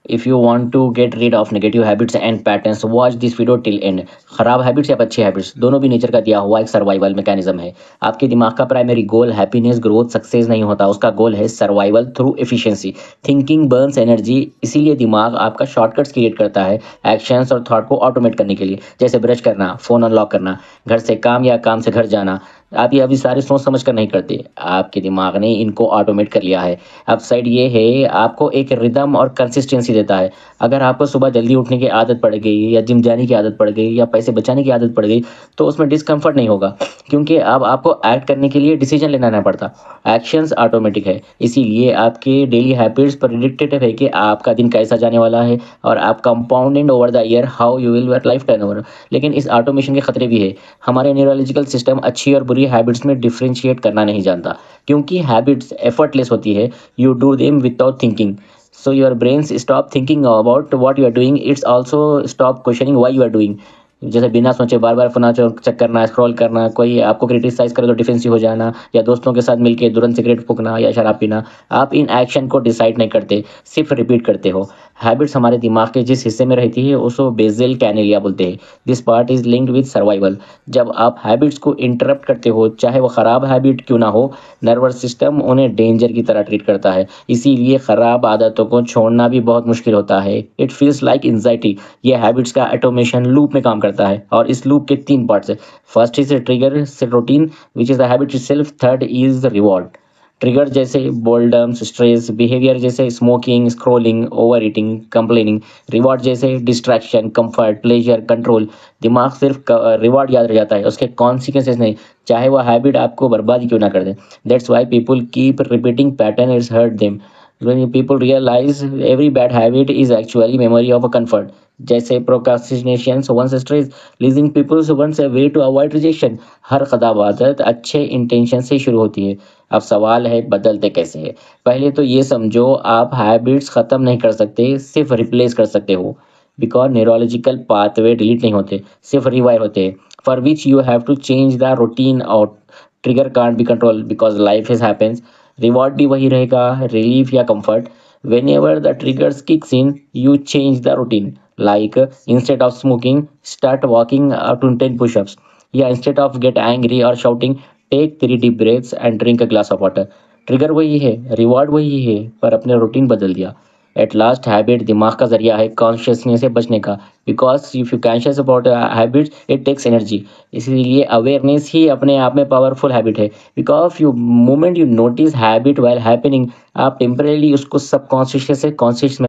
If you want to get rid of negative habits and patterns watch this video till end. खराब habits या अच्छी habits दोनों भी nature का दिया हुआ एक सर्वाइवल मैकेनिज्म है। आपके दिमाग का primary goal happiness growth success नहीं होता, उसका गोल है survival through efficiency. Thinking Burns energy, इसीलिए दिमाग आपका शॉर्टकट्स क्रिएट करता है एक्शंस और थॉट को ऑटोमेट करने के लिए, जैसे ब्रश करना, फोन अनलॉक करना, घर से काम या काम से घर जाना। आप ये अभी सारे सोच समझ कर नहीं करते, आपके दिमाग ने इनको ऑटोमेट कर लिया है। अपसाइड ये है, आपको एक रिदम और कंसिस्टेंसी देता है। अगर आपको सुबह जल्दी उठने की आदत पड़ गई या जिम जाने की आदत पड़ गई या पैसे बचाने की आदत पड़ गई तो उसमें डिस्कम्फर्ट नहीं होगा, क्योंकि अब आपको एक्ट करने के लिए डिसीजन लेना नहीं पड़ता। एक्शंस ऑटोमेटिक है, इसीलिए आपके डेली हैबिट्स प्रेडिक्टेटिव है कि आपका दिन कैसा जाने वाला है और आप compounded over the year how you will work life turnover. लेकिन इस ऑटोमेशन के खतरे भी है। हमारे न्यूरोलॉजिकल सिस्टम अच्छी और बुरी हैबिट्स में डिफरेंशिएट करना नहीं जानता, क्योंकि हैबिट्स एफर्टलेस होती है। You do them without thinking, so your brains stop thinking about what you are doing, it's also stop questioning why you are doing। जैसे बिना सोचे बार बार फोन चेक करना, स्क्रॉल करना, कोई आपको क्रिटिसाइज करे तो डिफेंसिव हो जाना, या दोस्तों के साथ मिलके तुरंत सिगरेट फूकना या शराब पीना। आप इन एक्शन को डिसाइड नहीं करते, सिर्फ रिपीट करते हो। हैबिट्स हमारे दिमाग के जिस हिस्से में रहती है उसको बेजल कैनेलिया बोलते हैं। This part is linked with survival. जब आप हैबिट्स को इंटरप्ट करते हो, चाहे वो खराब हैबिट क्यों ना हो, नर्वस सिस्टम उन्हें डेंजर की तरह ट्रीट करता है। इसीलिए खराब आदतों को छोड़ना भी बहुत मुश्किल होता है। It feels like anxiety. ये हैबिट्स का ऑटोमेशन लूप में काम करता है और इस लूप के 3 पार्ट्स है। फर्स्ट इज ट्रिगर से routine which is the habit itself. Third is reward. Trigger जैसे बोल्डम्स, स्ट्रेस, बिहेवियर जैसे smoking, scrolling, over eating, complaining. Reward जैसे डिस्ट्रैक्शन, कंफर्ट, प्लेजर, कंट्रोल। दिमाग सिर्फ रिवॉर्ड याद रह जाता है, उसके कॉन्सिक्वेंसेस नहीं, चाहे वो हैबिट आपको बर्बाद क्यों ना कर दे। That's why people keep repeating pattern, it's hurt them. when people realize every bad habit is actually memory of a comfort, जैसे procrastination once stress, pleasing people once a way to avoid rejection। हर खराब आदत अच्छे intention से शुरू होती है। अब सवाल है बदलते कैसे है। पहले तो ये समझो, आप हैबिट्स खत्म नहीं कर सकते, सिर्फ रिप्लेस कर सकते हो। बिकॉज न्यूरोलॉजिकल पाथवे डिलीट नहीं होते, सिर्फ रिवाइर होते हैं। For which you have to change the routine और trigger can't be control because life is happens. Reward भी वही रहेगा, रिलीफ या comfort. Whenever the triggers kicks in you change the routine, like instead of smoking start walking to 10 pushups, या instead of get angry और shouting take 3 deep breaths and drink a glass of water. Trigger वही है, reward वही है, पर अपने routine बदल दिया। एट लास्ट हैबिट दिमाग का जरिया है कॉन्शियसनेस से बचने का, because if you conscious about habits it takes energy. इसीलिए अवेयरनेस ही अपने आप में पावरफुल हैबिट है। Because you moment you notice habit while happening, आप टेम्परेली उसको सबकॉन्शियस से कॉन्शियस में